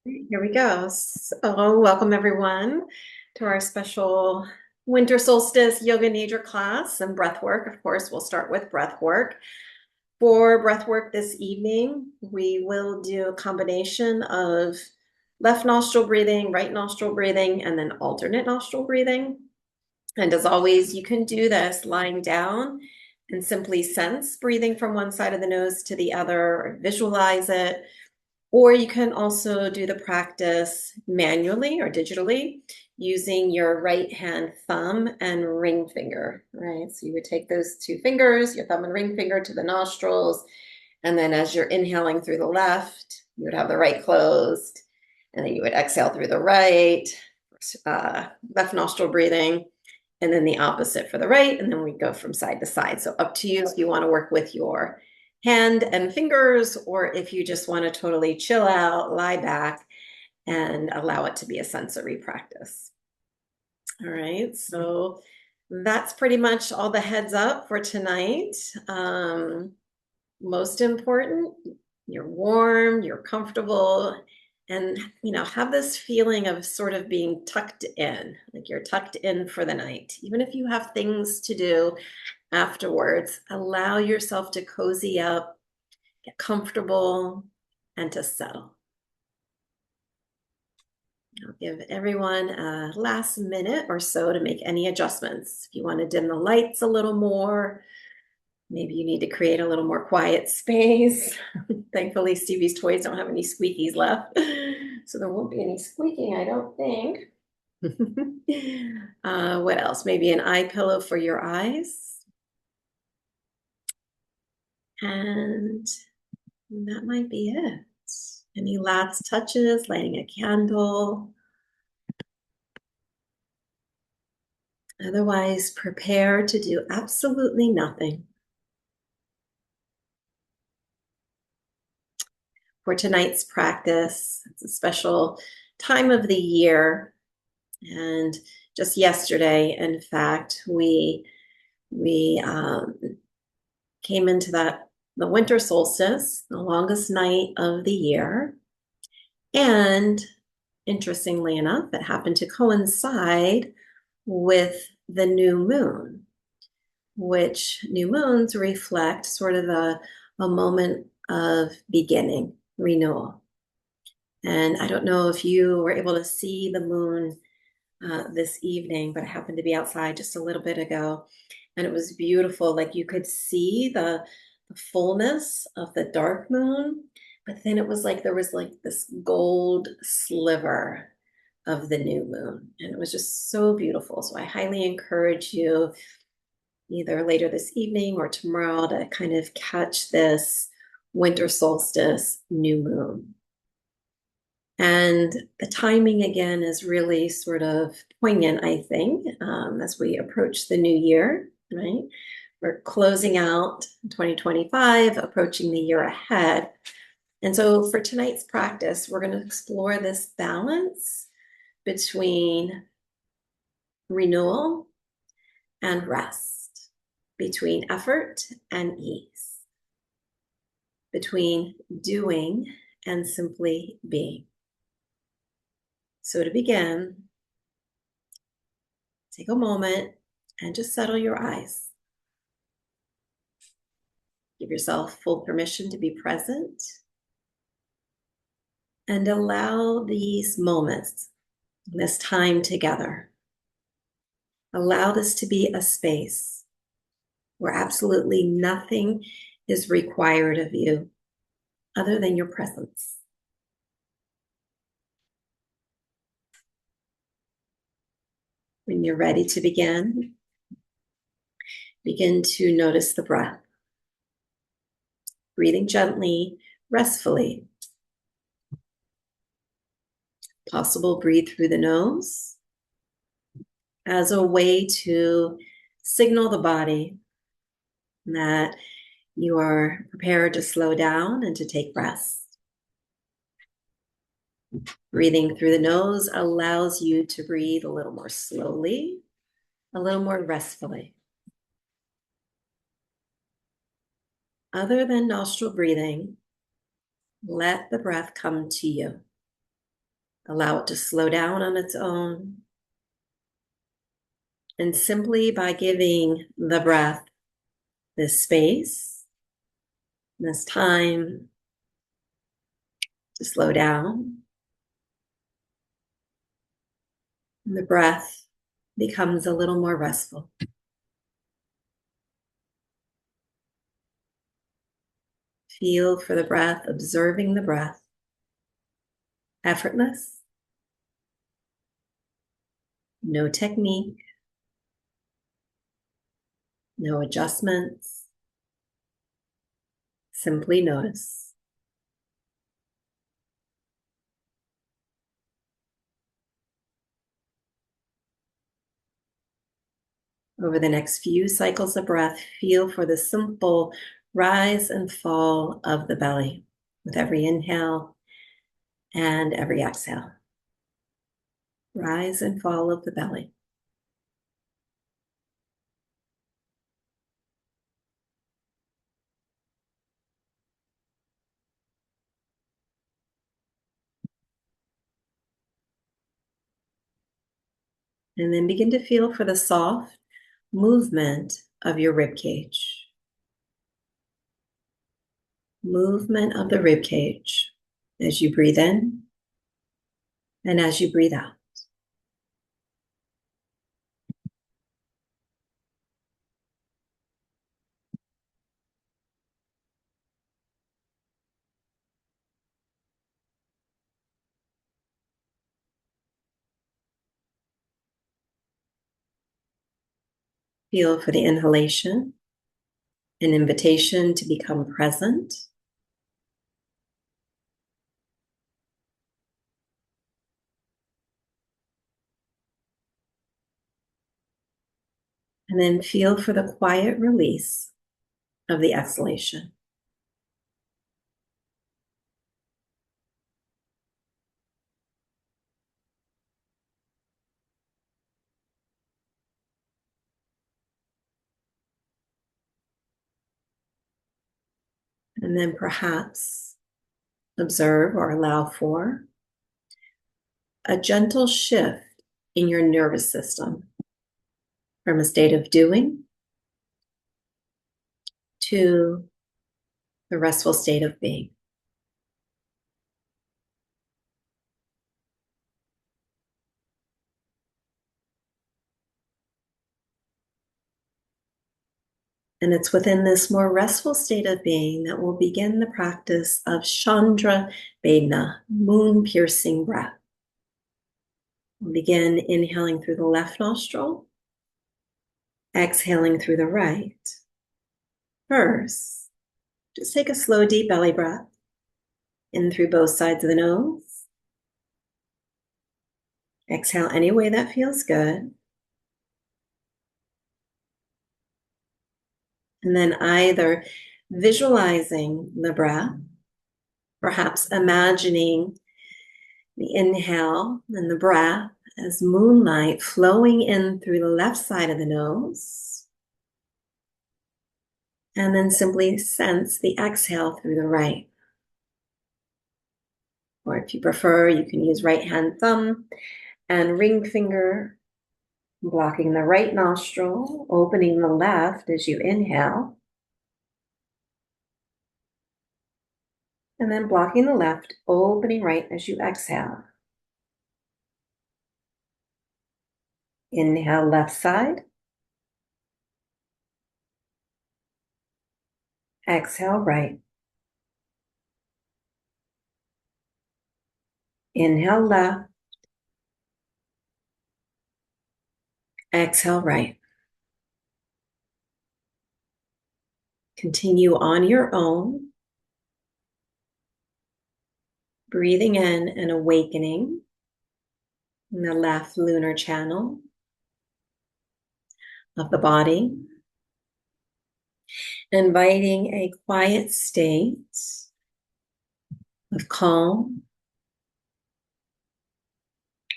Here we go. So, welcome everyone to our special winter solstice yoga nidra class and breath work. Of course, we'll start with breath work. For breath work this evening, we will do a combination of left nostril breathing, right nostril breathing, and then alternate nostril breathing. And as always, you can do this lying down and simply sense breathing from one side of the nose to the other, or visualize it. Or you can also do the practice manually or digitally using your right hand thumb and ring finger, right? So you would take those two fingers, your thumb and ring finger to the nostrils, and then as you're inhaling through the left, you would have the right closed, and then you would exhale through the right, left nostril breathing, and then the opposite for the right, and then we go from side to side. So up to you if you want to work with your hand and fingers, or if you just want to totally chill out, lie back, and allow it to be a sensory practice. All right, so that's pretty much all the heads up for tonight. Most important, you're warm, you're comfortable, and have this feeling of sort of being tucked in, like you're tucked in for the night. Even if you have things to do afterwards, allow yourself to cozy up, get comfortable, and to settle. I'll give everyone a last minute or so to make any adjustments. If you want to dim the lights a little more, maybe you need to create a little more quiet space. Thankfully, Stevie's toys don't have any squeakies left, so there won't be any squeaking, I don't think. What else? Maybe an eye pillow for your eyes. And that might be it. Any last touches, lighting a candle. Otherwise, prepare to do absolutely nothing. For tonight's practice, it's a special time of the year. And just yesterday, in fact, we came into the winter solstice, the longest night of the year. And interestingly enough, it happened to coincide with the new moon, which new moons reflect sort of a moment of beginning, renewal. And I don't know if you were able to see the moon this evening, but I happened to be outside just a little bit ago, and it was beautiful. Like you could see the fullness of the dark moon, but then it was like there was like this gold sliver of the new moon, and it was just so beautiful. So I highly encourage you either later this evening or tomorrow to kind of catch this winter solstice new moon. And the timing again is really sort of poignant, I think, as we approach the new year, right? We're closing out 2025, approaching the year ahead. And so for tonight's practice, we're going to explore this balance between renewal and rest, between effort and ease, between doing and simply being. So to begin, take a moment and just settle your eyes. Give yourself full permission to be present and allow these moments, this time together. Allow this to be a space where absolutely nothing is required of you other than your presence. When you're ready to begin to notice the breath. Breathing gently, restfully. Possible, breathe through the nose as a way to signal the body that you are prepared to slow down and to take rest. Breathing through the nose allows you to breathe a little more slowly, a little more restfully. Other than nostril breathing, let the breath come to you. Allow it to slow down on its own. And simply by giving the breath this space, this time to slow down, the breath becomes a little more restful. Feel for the breath, observing the breath. Effortless, no technique, no adjustments. Simply notice. Over the next few cycles of breath, feel for the simple rise and fall of the belly with every inhale and every exhale. Rise and fall of the belly. And then begin to feel for the soft movement of your rib cage. Movement of the rib cage as you breathe in and as you breathe out. Feel for the inhalation, an invitation to become present. And then feel for the quiet release of the exhalation. And then perhaps observe or allow for a gentle shift in your nervous system from a state of doing to the restful state of being. And it's within this more restful state of being that we'll begin the practice of Chandra Vedana, moon-piercing breath. We'll begin inhaling through the left nostril, exhaling through the right. First, just take a slow, deep belly breath in through both sides of the nose. Exhale any way that feels good. And then either visualizing the breath, perhaps imagining the inhale and the breath as moonlight flowing in through the left side of the nose. And then simply sense the exhale through the right. Or if you prefer, you can use right hand thumb and ring finger, blocking the right nostril, opening the left as you inhale. And then blocking the left, opening right as you exhale. Inhale, left side. Exhale, right. Inhale, left. Exhale, right. Continue on your own, breathing in and awakening in the left lunar channel of the body, inviting a quiet state of calm,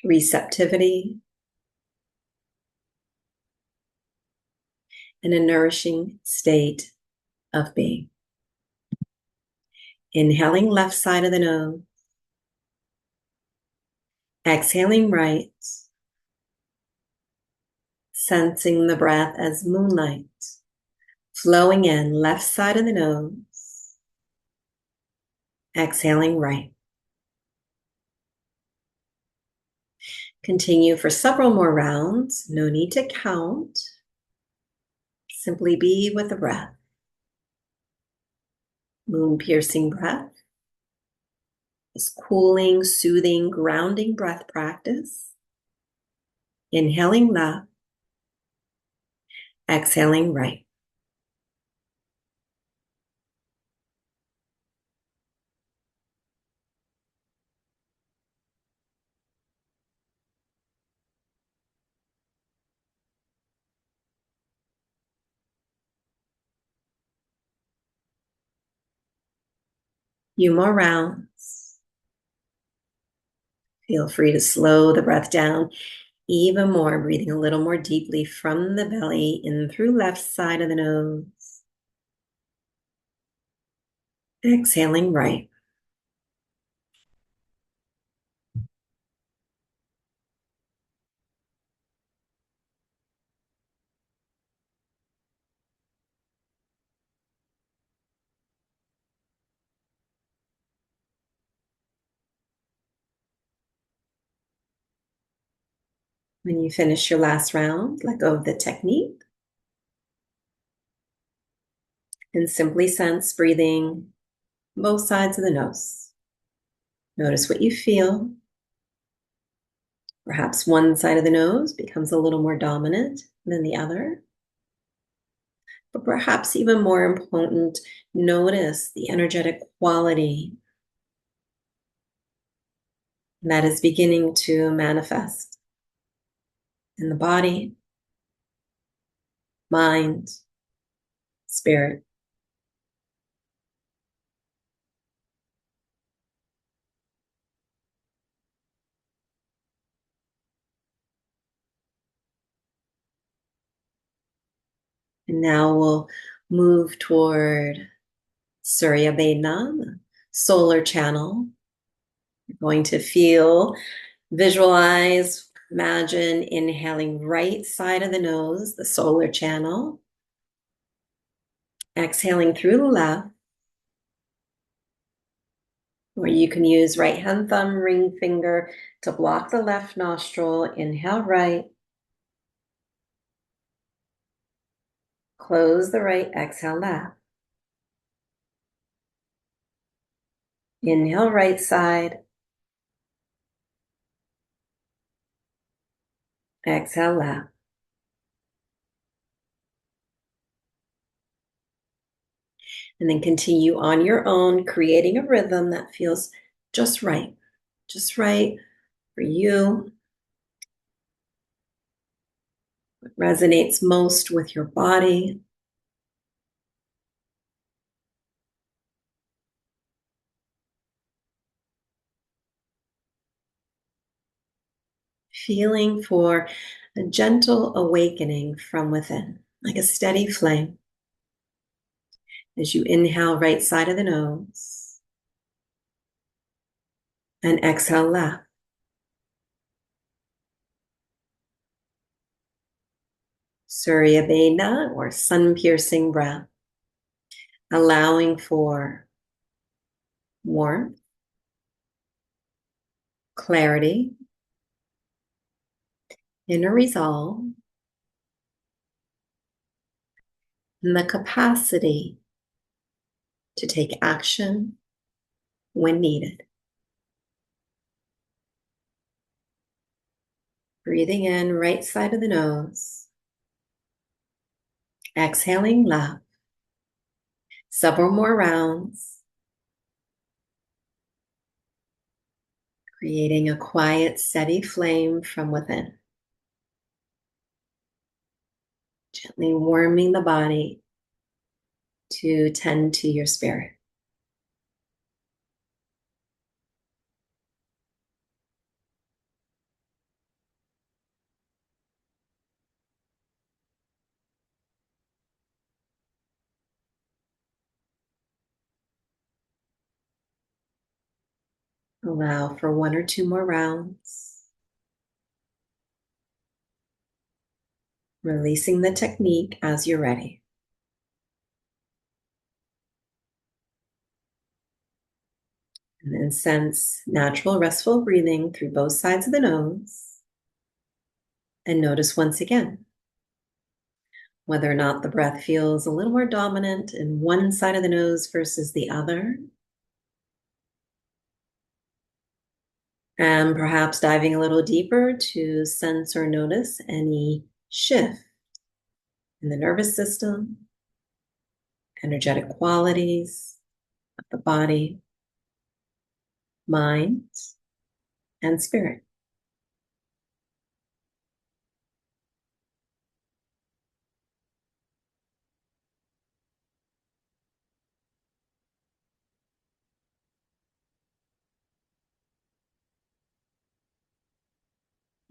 receptivity, and a nourishing state of being. Inhaling left side of the nose, Exhaling right, sensing the breath as moonlight, flowing in left side of the nose. Exhaling right. Continue for several more rounds. No need to count. Simply be with the breath. Moon-piercing breath. This cooling, soothing, grounding breath practice. Inhaling left. Exhaling right. Few more rounds. Feel free to slow the breath down even more, breathing a little more deeply from the belly in through left side of the nose. Exhaling right. When you finish your last round, let go of the technique and simply sense breathing both sides of the nose. Notice what you feel. Perhaps one side of the nose becomes a little more dominant than the other. But perhaps even more important, notice the energetic quality that is beginning to manifest in the body, mind, spirit. And now we'll move toward Surya Vedana, the solar channel. You're going to feel, visualize, imagine inhaling right side of the nose, the solar channel. Exhaling through the left, or you can use right hand thumb, ring finger to block the left nostril. Inhale right. Close the right, exhale left. Inhale right side. Exhale left. And then continue on your own, creating a rhythm that feels just right for you. What resonates most with your body. Feeling for a gentle awakening from within, like a steady flame. As you inhale right side of the nose and exhale left. Surya Vedana, or sun-piercing breath, allowing for warmth, clarity, inner resolve, and the capacity to take action when needed. Breathing in right side of the nose, exhaling left. Several more rounds, creating a quiet, steady flame from within. Gently warming the body to tend to your spirit. Allow for one or two more rounds. releasing the technique as you're ready. And then sense natural, restful breathing through both sides of the nose. And notice once again whether or not the breath feels a little more dominant in one side of the nose versus the other. And perhaps diving a little deeper to sense or notice any shift in the nervous system, energetic qualities of the body, mind, and spirit.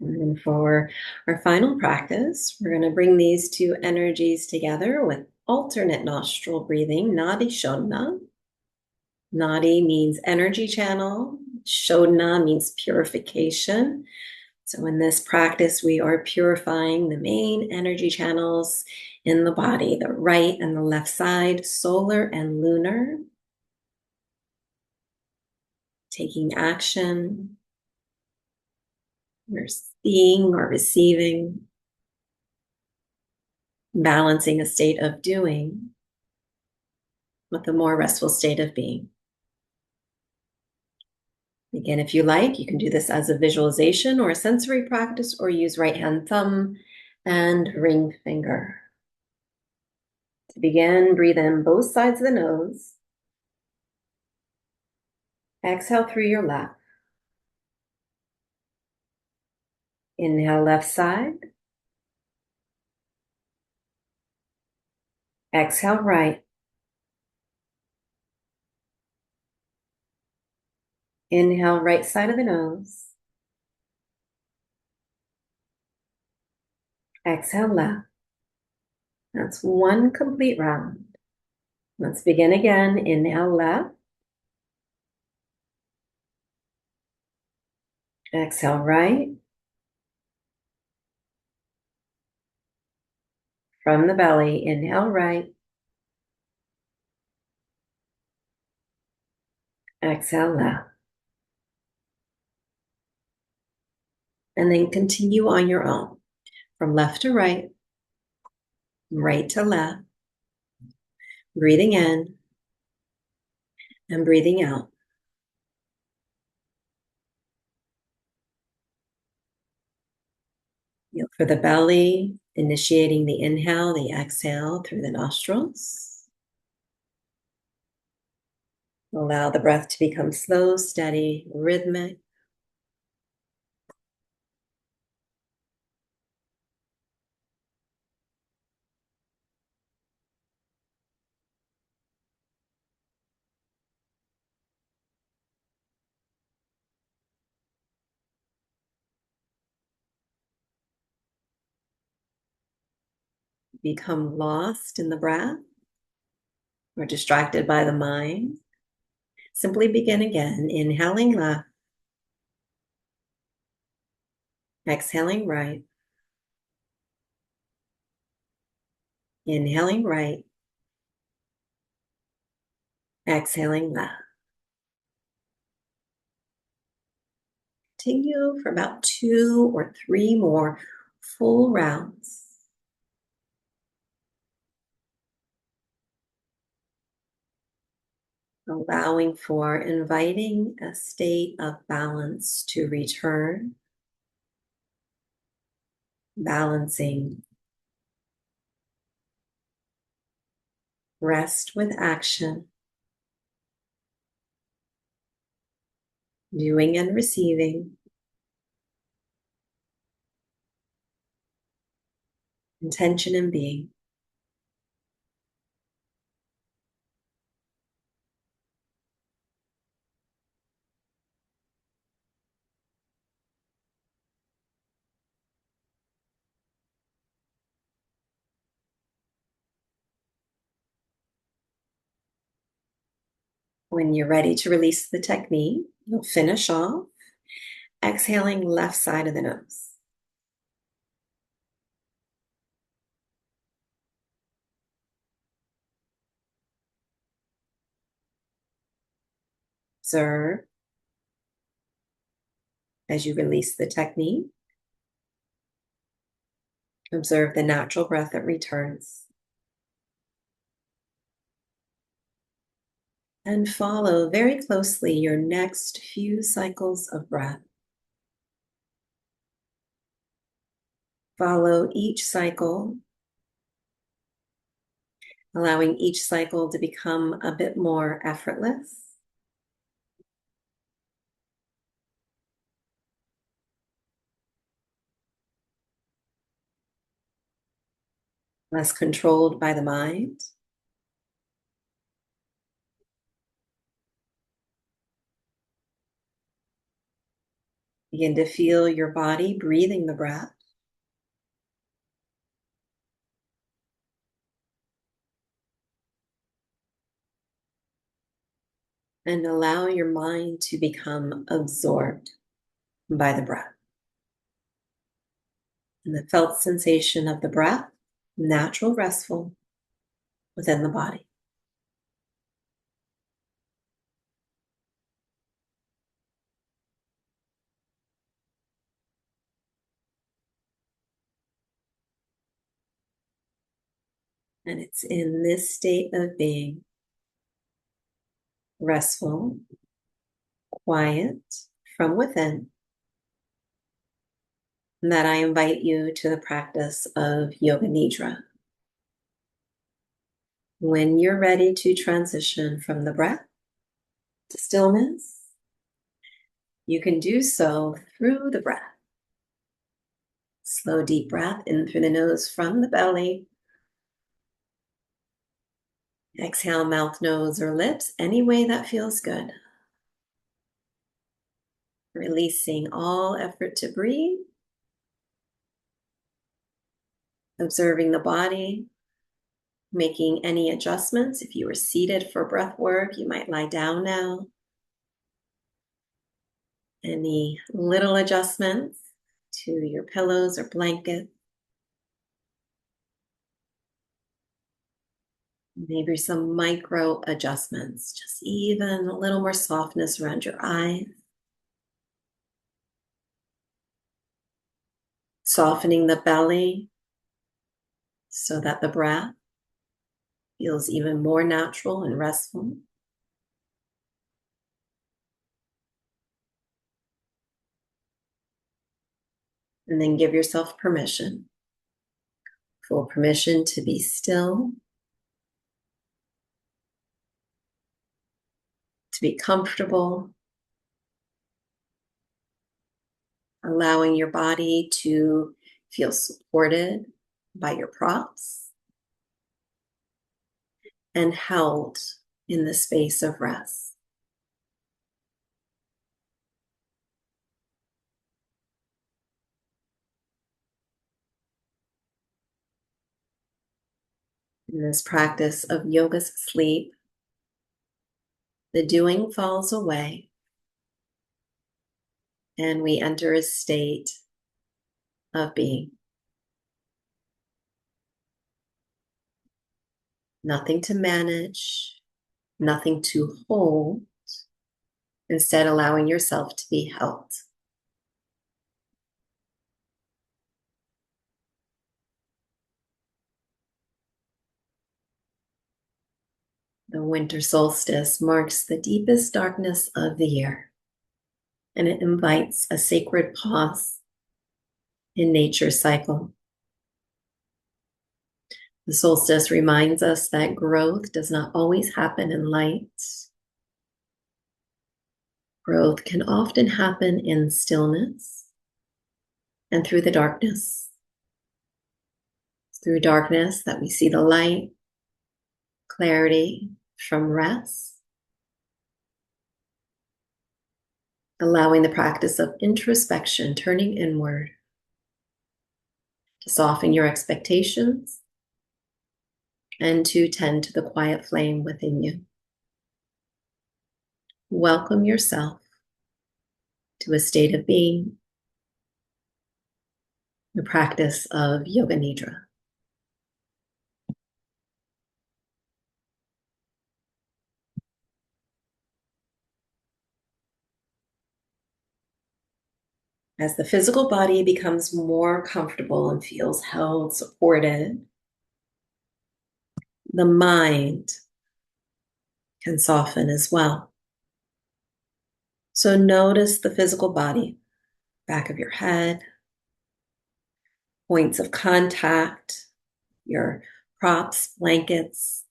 And then for our final practice, we're going to bring these two energies together with alternate nostril breathing, Nadi Shodhana. Nadi means energy channel. Shodhana means purification. So in this practice, we are purifying the main energy channels in the body, the right and the left side, solar and lunar. Taking action, or seeing or receiving, balancing a state of doing with a more restful state of being. Again, if you like, you can do this as a visualization or a sensory practice, or use right hand thumb and ring finger. To begin, breathe in both sides of the nose. Exhale through your left. Inhale left side. Exhale right. Inhale right side of the nose. Exhale left. That's one complete round. Let's begin again. Inhale left. Exhale right. From the belly, inhale right. Exhale left. And then continue on your own. From left to right, right to left. Breathing in and breathing out. Feel for the belly, initiating the inhale, the exhale through the nostrils. Allow the breath to become slow, steady, rhythmic. Become lost in the breath or distracted by the mind. Simply begin again, inhaling left, exhaling right, inhaling right, exhaling left. Continue for about 2 or 3 more full rounds. Allowing for inviting a state of balance to return. Balancing rest with action. Doing and receiving. Intention and being. When you're ready to release the technique, you'll finish off exhaling left side of the nose. Observe as you release the technique. Observe the natural breath that returns. And follow very closely your next few cycles of breath. Follow each cycle, allowing each cycle to become a bit more effortless. Less controlled by the mind. Begin to feel your body breathing the breath. And allow your mind to become absorbed by the breath. And the felt sensation of the breath, natural, restful within the body. And it's in this state of being, restful, quiet from within, that I invite you to the practice of Yoga Nidra. When you're ready to transition from the breath to stillness, you can do so through the breath. Slow, deep breath in through the nose from the belly. Exhale, mouth, nose, or lips, any way that feels good. Releasing all effort to breathe. Observing the body. Making any adjustments. If you were seated for breath work, you might lie down now. Any little adjustments to your pillows or blanket. Maybe some micro adjustments, just even a little more softness around your eyes. Softening the belly so that the breath feels even more natural and restful. And then give yourself permission, full permission to be still, to be comfortable, allowing your body to feel supported by your props and held in the space of rest. In this practice of yoga sleep, the doing falls away and we enter a state of being. Nothing to manage, nothing to hold, instead allowing yourself to be held. The winter solstice marks the deepest darkness of the year, and it invites a sacred pause in nature's cycle. The solstice reminds us that growth does not always happen in light. Growth can often happen in stillness and through the darkness. It's through darkness that we see the light, clarity from rest, allowing the practice of introspection, turning inward to soften your expectations and to tend to the quiet flame within you. Welcome yourself to a state of being, the practice of Yoga Nidra. As the physical body becomes more comfortable and feels held, supported, the mind can soften as well. So notice the physical body, back of your head, points of contact, your props, blankets,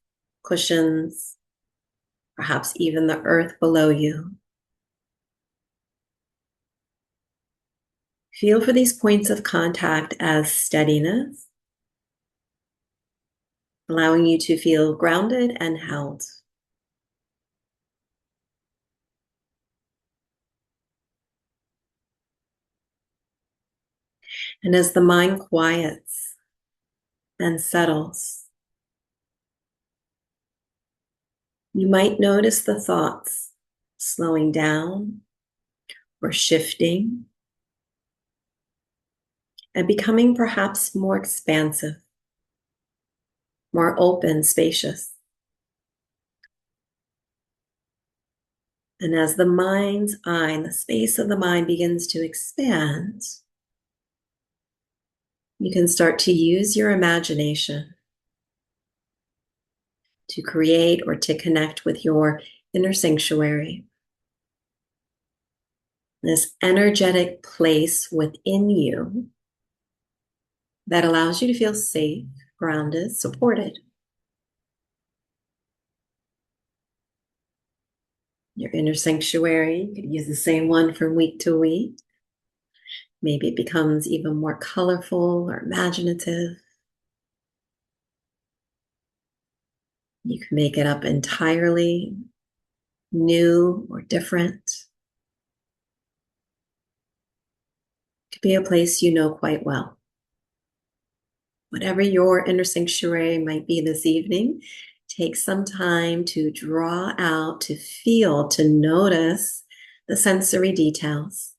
cushions, perhaps even the earth below you. Feel for these points of contact as steadiness, allowing you to feel grounded and held. And as the mind quiets and settles, you might notice the thoughts slowing down or shifting and becoming perhaps more expansive, more open, spacious. And as the mind's eye and the space of the mind begins to expand, you can start to use your imagination to create or to connect with your inner sanctuary, this energetic place within you that allows you to feel safe, grounded, supported. Your inner sanctuary, you could use the same one from week to week. Maybe it becomes even more colorful or imaginative. You can make it up entirely new or different. It could be a place you know quite well. Whatever your inner sanctuary might be this evening, take some time to draw out, to feel, to notice the sensory details.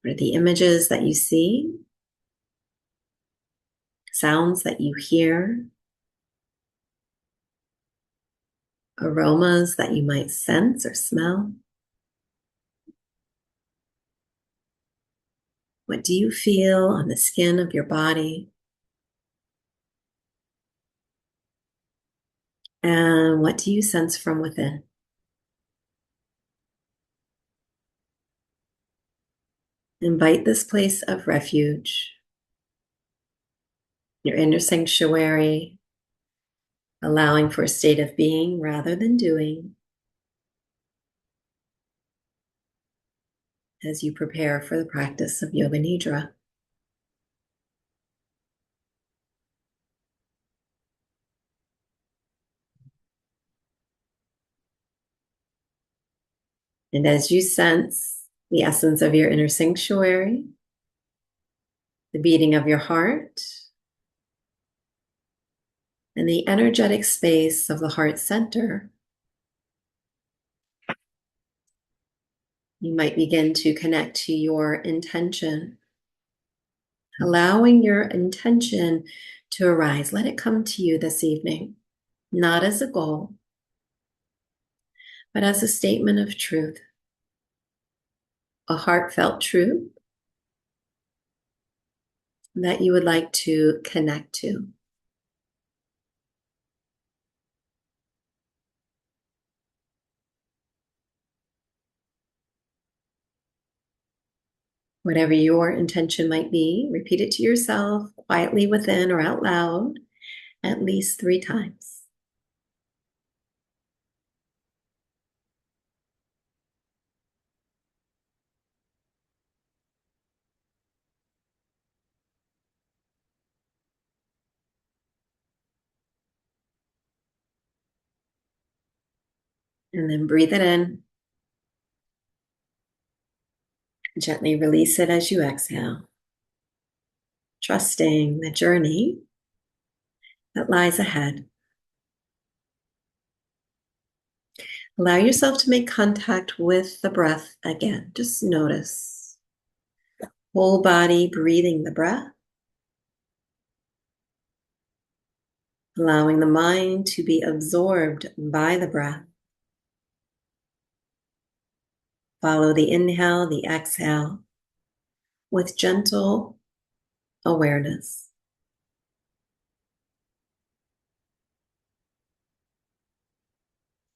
What are the images that you see? Sounds that you hear? Aromas that you might sense or smell? What do you feel on the skin of your body? And what do you sense from within? Invite this place of refuge, your inner sanctuary, allowing for a state of being rather than doing as you prepare for the practice of Yoga Nidra. And as you sense the essence of your inner sanctuary, the beating of your heart, and the energetic space of the heart center, you might begin to connect to your intention, allowing your intention to arise. Let it come to you this evening, not as a goal, but as a statement of truth, a heartfelt truth that you would like to connect to. Whatever your intention might be, repeat it to yourself quietly within or out loud at least 3 times. And then breathe it in. Gently release it as you exhale, trusting the journey that lies ahead. Allow yourself to make contact with the breath again. Just notice. Whole body breathing the breath. Allowing the mind to be absorbed by the breath. Follow the inhale, the exhale with gentle awareness.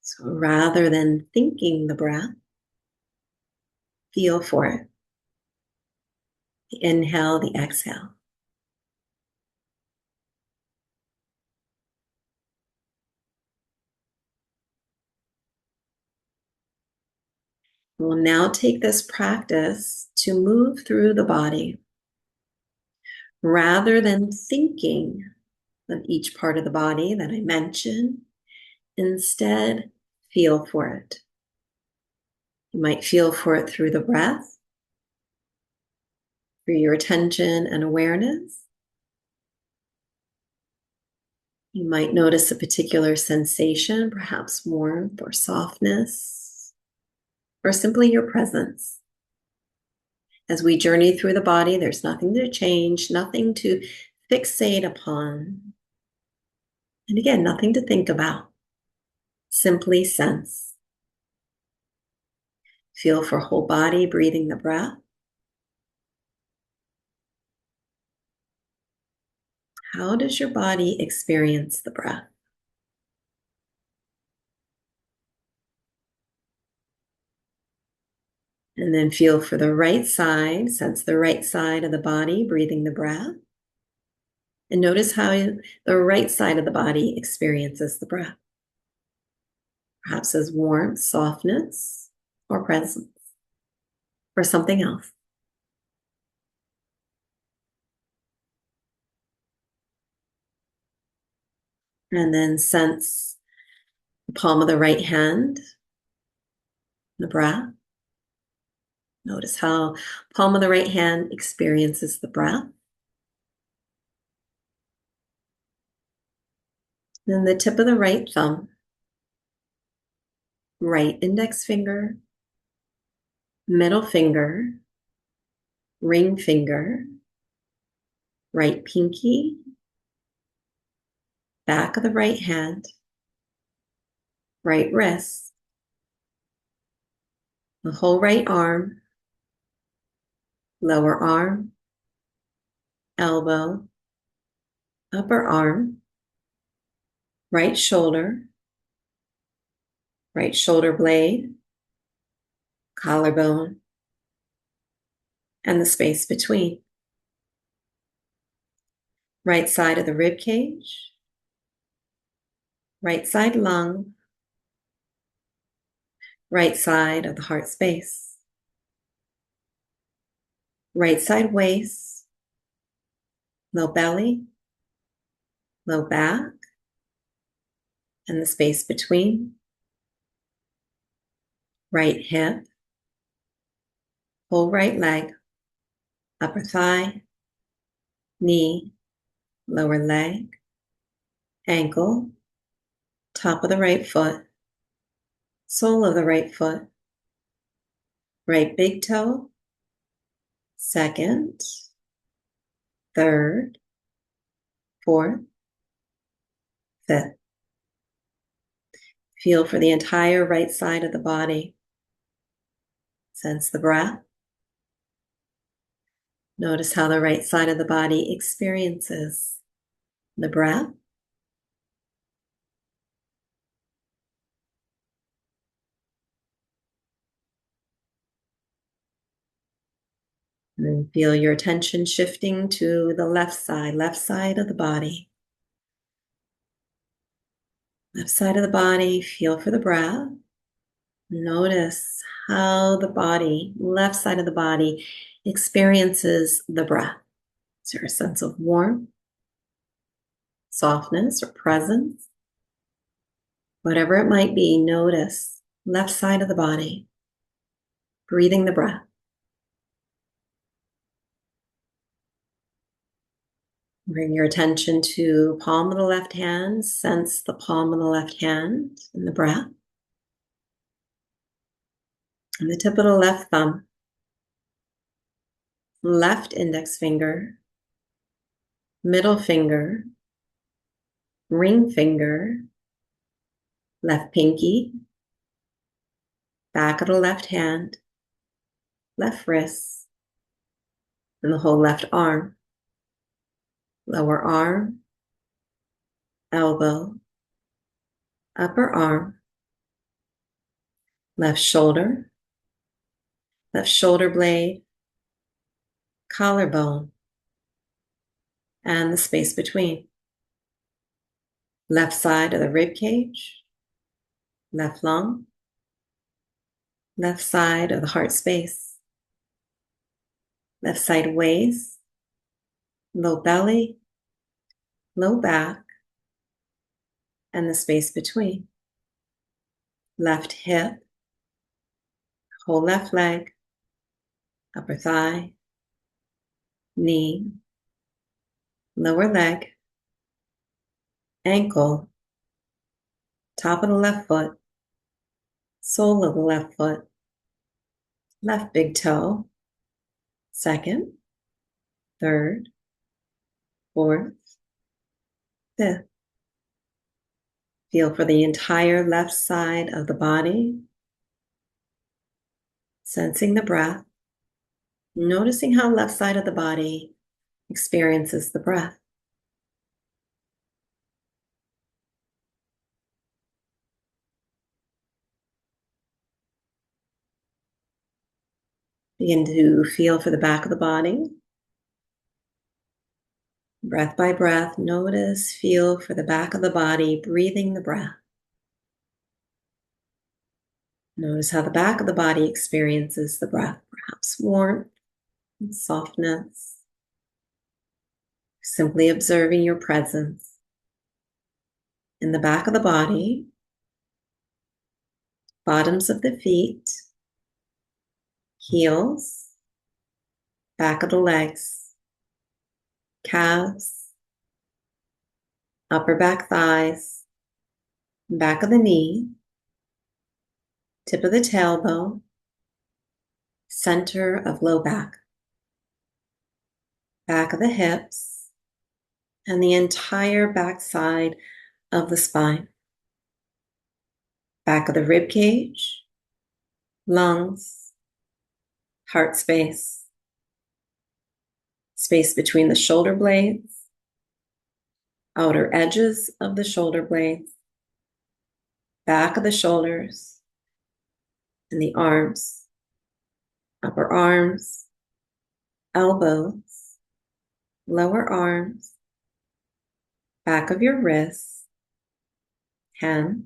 So rather than thinking the breath, feel for it. The inhale, the exhale. We'll now take this practice to move through the body. Rather than thinking of each part of the body that I mentioned, instead, feel for it. You might feel for it through the breath, through your attention and awareness. You might notice a particular sensation, perhaps warmth or softness, or simply your presence. As we journey through the body, there's nothing to change, nothing to fixate upon. And again, nothing to think about. Simply sense. Feel for whole body, breathing the breath. How does your body experience the breath? And then feel for the right side, sense the right side of the body, breathing the breath. And notice how the right side of the body experiences the breath. Perhaps as warmth, softness, or presence, or something else. And then sense the palm of the right hand, the breath. Notice how palm of the right hand experiences the breath. Then the tip of the right thumb, right index finger, middle finger, ring finger, right pinky, back of the right hand, right wrist, the whole right arm, lower arm, elbow, upper arm, right shoulder blade, collarbone, and the space between. Right side of the rib cage, right side lung, right side of the heart space, right side waist, low belly, low back, and the space between. Right hip, whole right leg, upper thigh, knee, lower leg, ankle, top of the right foot, sole of the right foot, right big toe, second, third, fourth, fifth. Feel for the entire right side of the body. Sense the breath. Notice how the right side of the body experiences the breath. And then feel your attention shifting to the left side of the body. Left side of the body, feel for the breath. Notice how the body, left side of the body, experiences the breath. Is there a sense of warmth, softness, or presence? Whatever it might be, notice left side of the body, breathing the breath. Bring your attention to palm of the left hand. Sense the palm of the left hand in the breath. And the tip of the left thumb. Left index finger. Middle finger. Ring finger. Left pinky. Back of the left hand. left wrist, and the whole left arm, lower arm, elbow, upper arm, left shoulder blade, collarbone, and the space between. Left side of the rib cage, left lung, left side of the heart space, left side waist, low belly, low back, and the space between. Left hip, whole left leg, upper thigh, knee, lower leg, ankle, top of the left foot, sole of the left foot, left big toe, second, third, fourth, fifth. Feel for the entire left side of the body, sensing the breath, noticing how left side of the body experiences the breath. Begin to feel for the back of the body. Breath by breath, notice, feel for the back of the body, breathing the breath. Notice how the back of the body experiences the breath, perhaps warmth and softness. Simply observing your presence in the back of the body, bottoms of the feet, heels, back of the legs, calves, upper back thighs, back of the knee, tip of the tailbone, center of low back, back of the hips, and the entire back side of the spine. Back of the rib cage, lungs, heart space, space between the shoulder blades, outer edges of the shoulder blades, back of the shoulders, and the arms, upper arms, elbows, lower arms, back of your wrists, hands,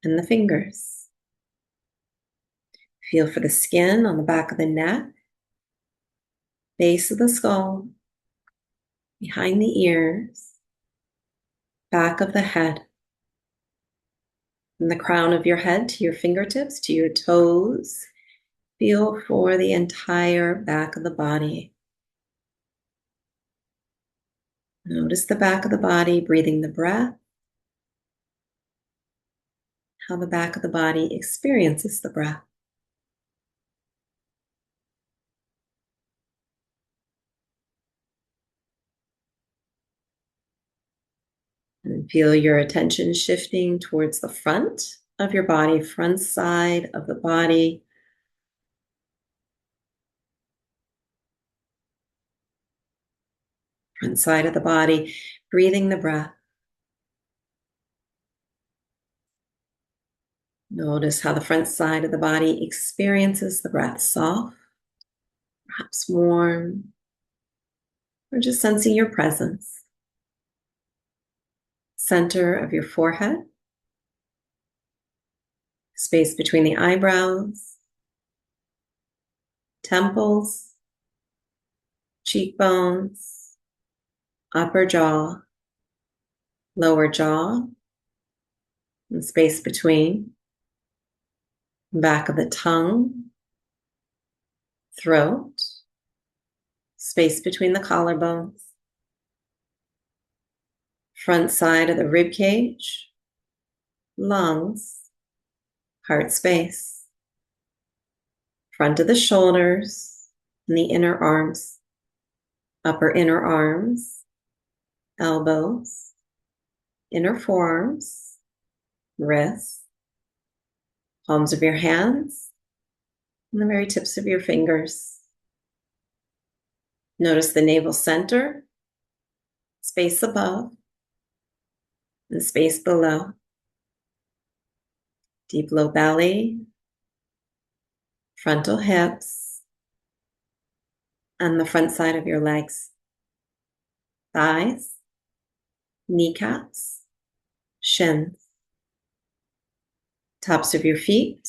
and the fingers. Feel for the skin on the back of the neck, base of the skull, behind the ears, back of the head, from the crown of your head to your fingertips, to your toes. Feel for the entire back of the body. Notice the back of the body, breathing the breath, how the back of the body experiences the breath. And feel your attention shifting towards the front of your body, front side of the body. Front side of the body, breathing the breath. Notice how the front side of the body experiences the breath, soft, perhaps warm, or just sensing your presence. Center of your forehead, space between the eyebrows, temples, cheekbones, upper jaw, lower jaw, and space between, back of the tongue, throat, space between the collarbones, front side of the rib cage, lungs, heart space, front of the shoulders, and the inner arms, upper inner arms, elbows, inner forearms, wrists, palms of your hands, and the very tips of your fingers. Notice the navel center, space above, and space below. Deep low belly, frontal hips, and the front side of your legs. Thighs, kneecaps, shins. Tops of your feet,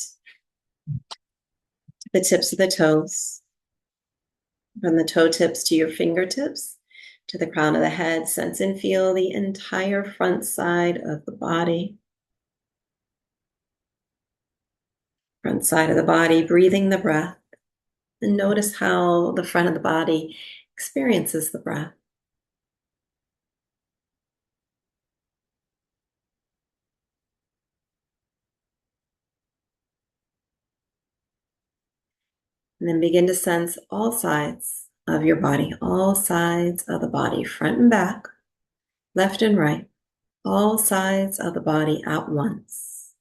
the tips of the toes. From the toe tips to your fingertips, to the crown of the head, sense and feel the entire front side of the body. Front side of the body, breathing the breath. And notice how the front of the body experiences the breath. And then begin to sense all sides of your body, all sides of the body, front and back, left and right, all sides of the body at once.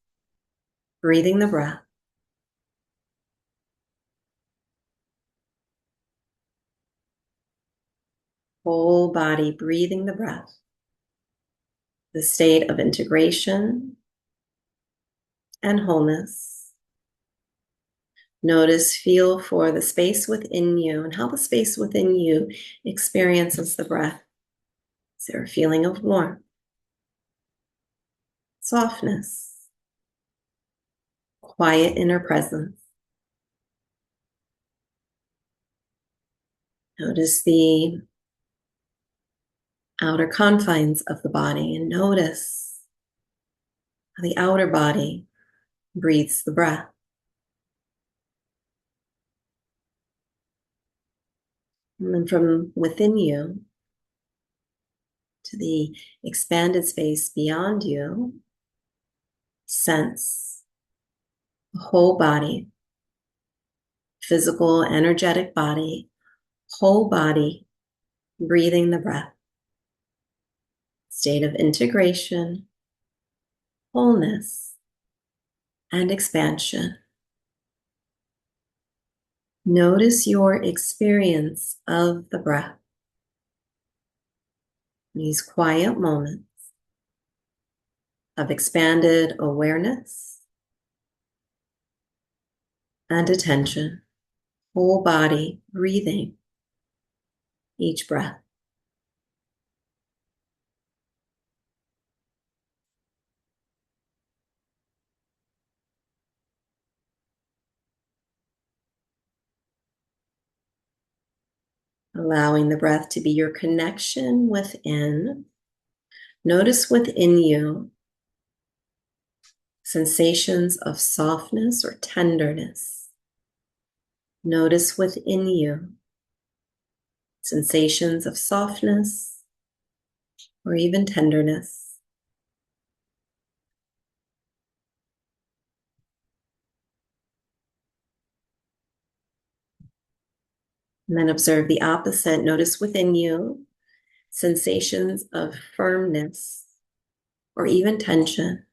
Breathing the breath. Whole body, breathing the breath. The state of integration and wholeness. Notice, feel for the space within you and how the space within you experiences the breath. Is there a feeling of warmth, softness, quiet inner presence? Notice the outer confines of the body and notice how the outer body breathes the breath. And then from within you to the expanded space beyond you, sense the whole body, physical, energetic body, whole body, breathing the breath. State of integration, wholeness, and expansion. Notice your experience of the breath. These quiet moments of expanded awareness and attention, whole body breathing each breath. Allowing the breath to be your connection within. Notice within you sensations of softness or tenderness. Notice within you sensations of softness or even tenderness. And then observe the opposite. Notice within you sensations of firmness or even tension.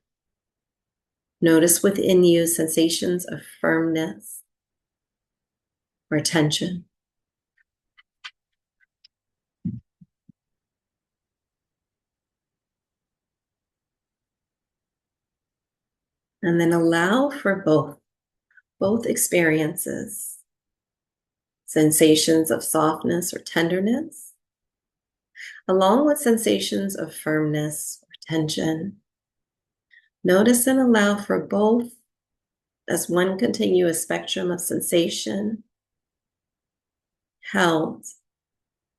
Notice within you sensations of firmness or tension. And then allow for both experiences, sensations of softness or tenderness, along with sensations of firmness or tension. Notice and allow for both as one continuous spectrum of sensation held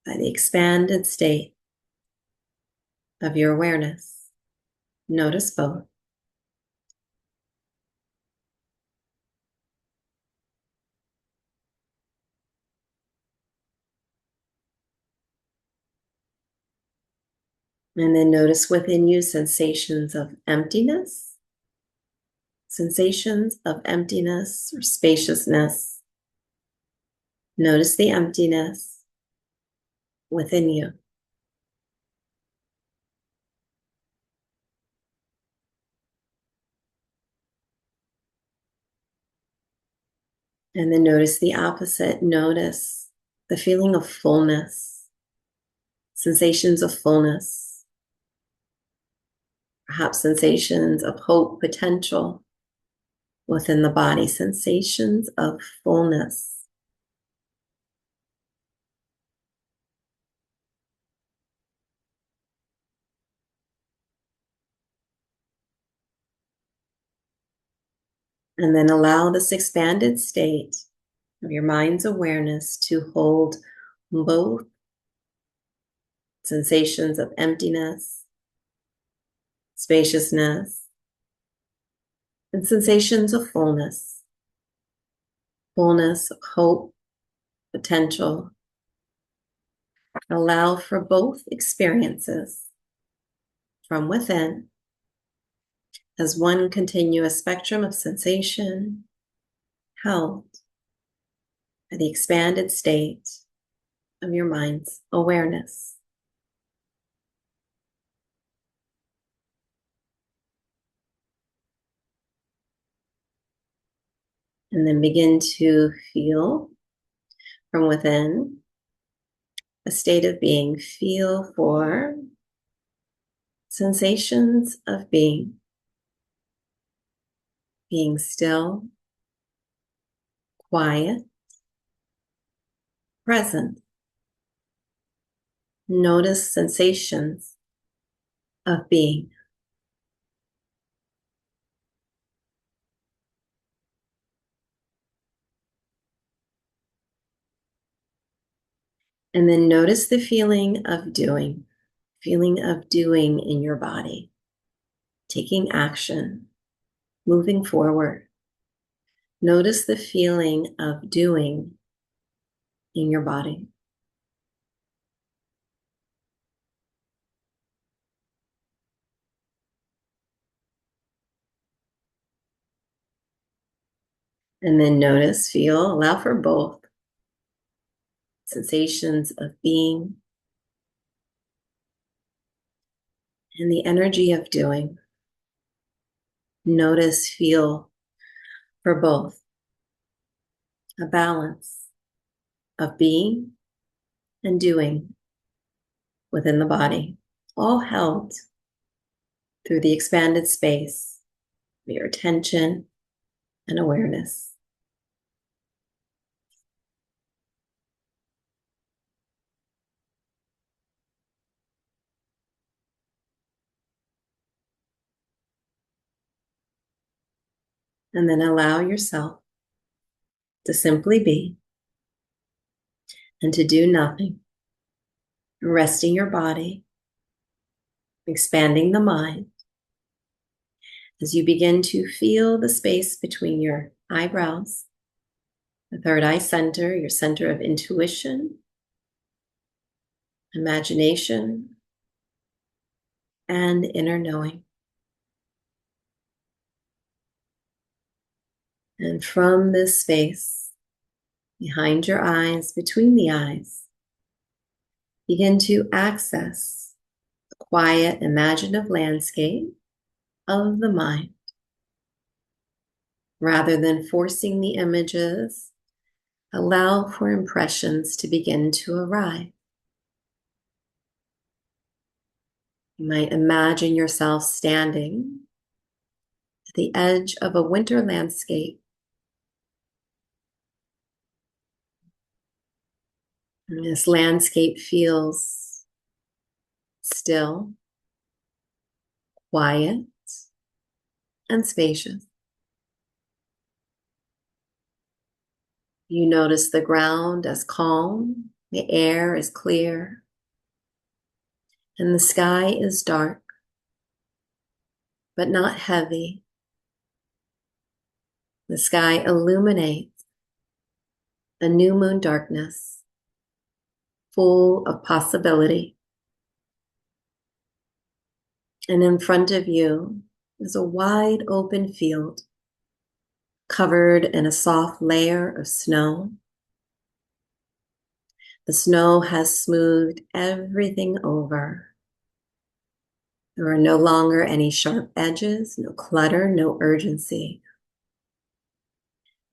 by the expanded state of your awareness. Notice both. And then notice within you sensations of emptiness, sensations of emptiness or spaciousness. Notice the emptiness within you. And then notice the opposite. Notice the feeling of fullness, sensations of fullness, perhaps sensations of hope, potential within the body, sensations of fullness. And then allow this expanded state of your mind's awareness to hold both sensations of emptiness, spaciousness, and sensations of fullness, fullness of hope, potential. Allow for both experiences from within as one continuous spectrum of sensation held by the expanded state of your mind's awareness. And then begin to feel from within a state of being. Feel for sensations of being still, quiet, present. Notice sensations of being. And then notice the feeling of doing in your body, taking action, moving forward. Notice the feeling of doing in your body. And then notice, feel, allow for both sensations of being and the energy of doing. Notice, feel for both a balance of being and doing within the body, all held through the expanded space of your attention and awareness. And then allow yourself to simply be and to do nothing, resting your body, expanding the mind as you begin to feel the space between your eyebrows, the third eye center, your center of intuition, imagination, and inner knowing. And from this space, behind your eyes, between the eyes, begin to access the quiet, imaginative landscape of the mind. Rather than forcing the images, allow for impressions to begin to arrive. You might imagine yourself standing at the edge of a winter landscape. And this landscape feels still, quiet, and spacious. You notice the ground as calm, the air is clear, and the sky is dark, but not heavy. The sky illuminates a new moon darkness, full of possibility. And in front of you is a wide open field covered in a soft layer of snow. The snow has smoothed everything over. There are no longer any sharp edges, no clutter, no urgency.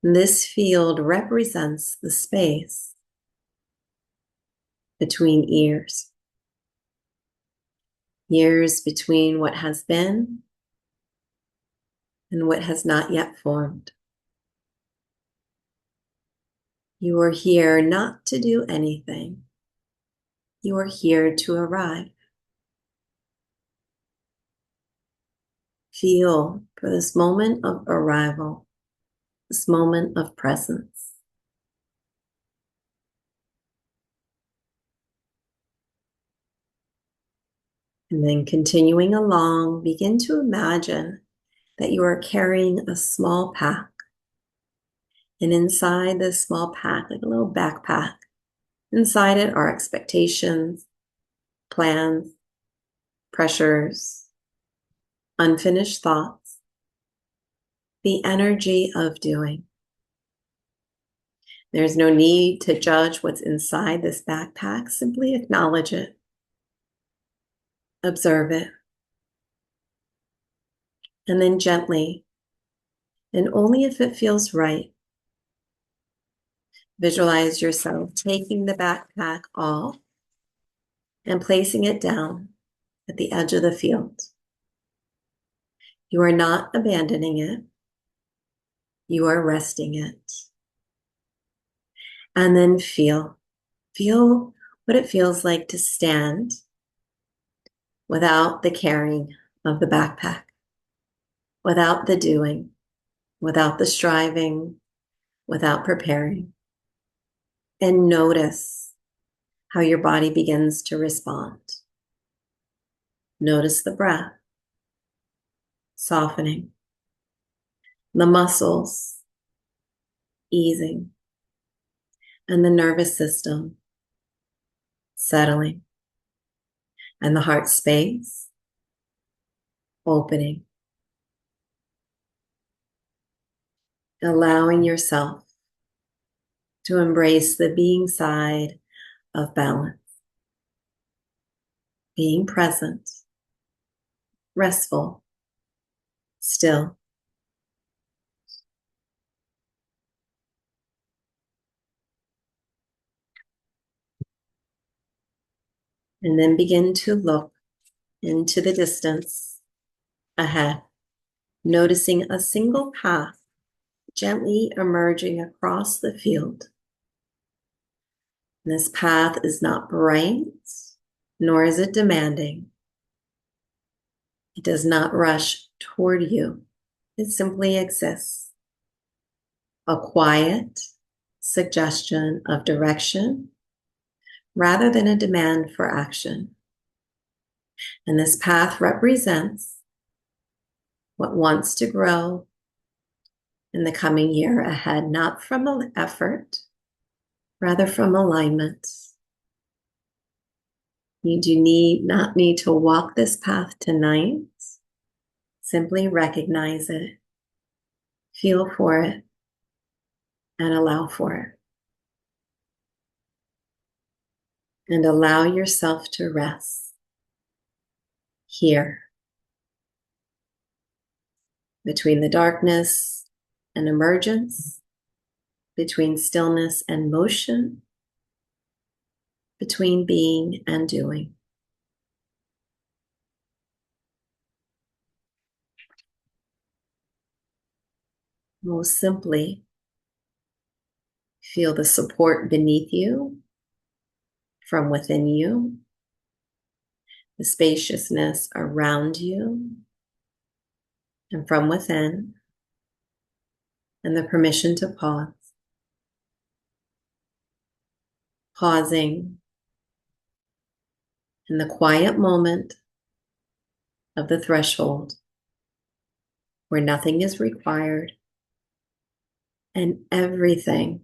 This field represents the space between ears, years between what has been and what has not yet formed. You are here not to do anything. You are here to arrive. Feel for this moment of arrival, this moment of presence. And then continuing along, begin to imagine that you are carrying a small pack. And inside this small pack, like a little backpack, inside it are expectations, plans, pressures, unfinished thoughts, the energy of doing. There's no need to judge what's inside this backpack. Simply acknowledge it, observe it, and then gently, and only if it feels right, visualize yourself taking the backpack off and placing it down at the edge of the field. You are not abandoning it. You are resting it. And then feel what it feels like to stand without the carrying of the backpack, without the doing, without the striving, without preparing. And notice how your body begins to respond. Notice the breath softening, the muscles easing, and the nervous system settling, and the heart space opening, allowing yourself to embrace the being side of balance, being present, restful, still. And then begin to look into the distance ahead, noticing a single path gently emerging across the field. This path is not bright, nor is it demanding. It does not rush toward you. It simply exists. A quiet suggestion of direction rather than a demand for action. And this path represents what wants to grow in the coming year ahead, not from effort, rather from alignment. You do not need to walk this path tonight. Simply recognize it, feel for it, and allow for it. And allow yourself to rest here between the darkness and emergence, between stillness and motion, between being and doing. Most simply, feel the support beneath you, from within you, the spaciousness around you, and from within, and the permission to pause. Pausing in the quiet moment of the threshold where nothing is required and everything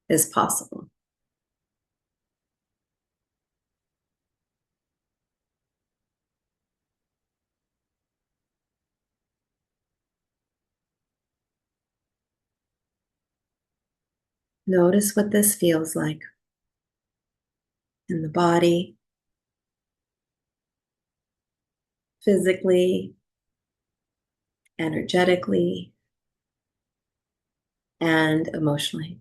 is possible. Notice what this feels like in the body, physically, energetically, and emotionally.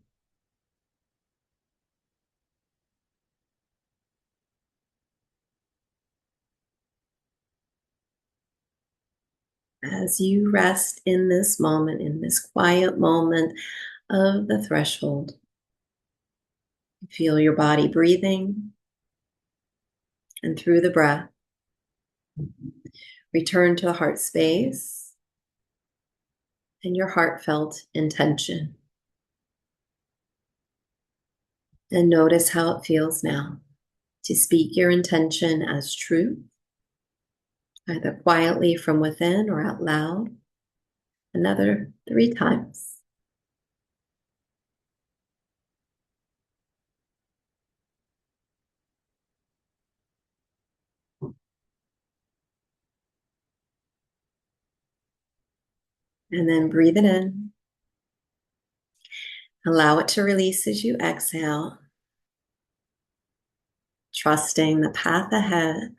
As you rest in this moment, in this quiet moment of the threshold, feel your body breathing, and through the breath, return to the heart space and your heartfelt intention. And notice how it feels now to speak your intention as truth, either quietly from within or out loud, another 3 times. And then breathe it in. Allow it to release as you exhale, trusting the path ahead,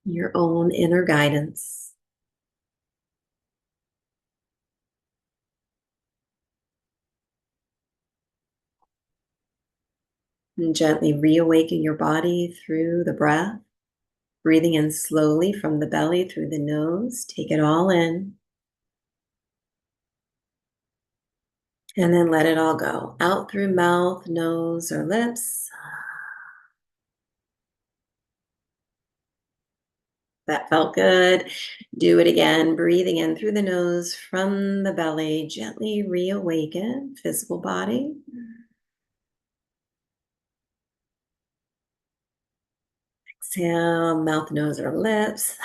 your own inner guidance. And gently reawaken your body through the breath, breathing in slowly from the belly through the nose. Take it all in. And then let it all go. Out through mouth, nose, or lips. That felt good. Do it again. Breathing in through the nose from the belly. Gently reawaken physical body. Exhale, mouth, nose, or lips.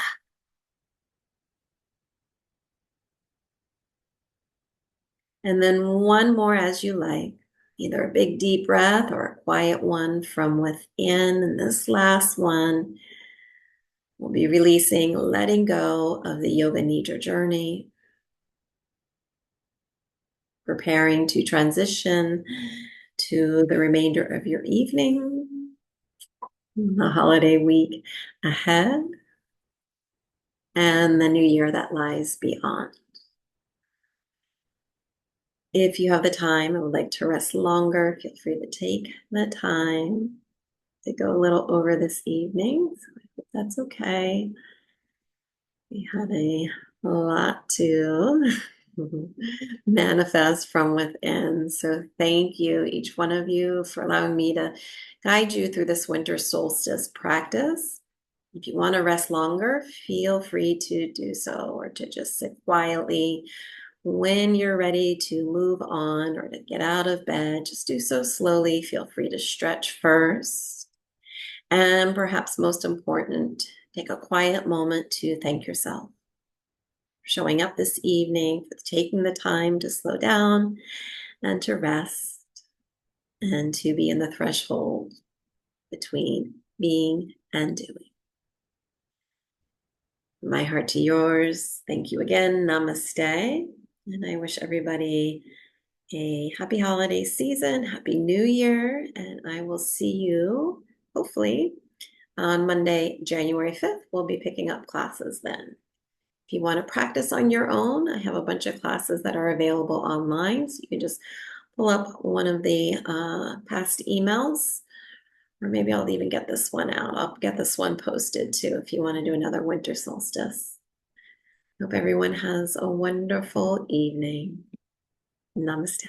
And then one more as you like. Either a big deep breath or a quiet one from within. And this last one will be releasing, letting go of the Yoga Nidra journey, preparing to transition to the remainder of your evening, the holiday week ahead, and the new year that lies beyond. If you have the time and would like to rest longer, feel free to take the time to go a little over this evening. So I hope that's okay. We had a lot to manifest from within. So thank you, each one of you, for allowing me to guide you through this winter solstice practice. If you want to rest longer, feel free to do so, or to just sit quietly. When you're ready to move on or to get out of bed, just do so slowly. Feel free to stretch first. And perhaps most important, take a quiet moment to thank yourself for showing up this evening, for taking the time to slow down and to rest and to be in the threshold between being and doing. My heart to yours. Thank you again. Namaste. And I wish everybody a happy holiday season, happy new year, and I will see you hopefully on Monday, January 5th. We'll be picking up classes then. If you want to practice on your own, I have a bunch of classes that are available online, so you can just pull up one of the past emails, or maybe I'll even get this one out. I'll get this one posted too if you want to do another winter solstice. Hope everyone has a wonderful evening. Namaste.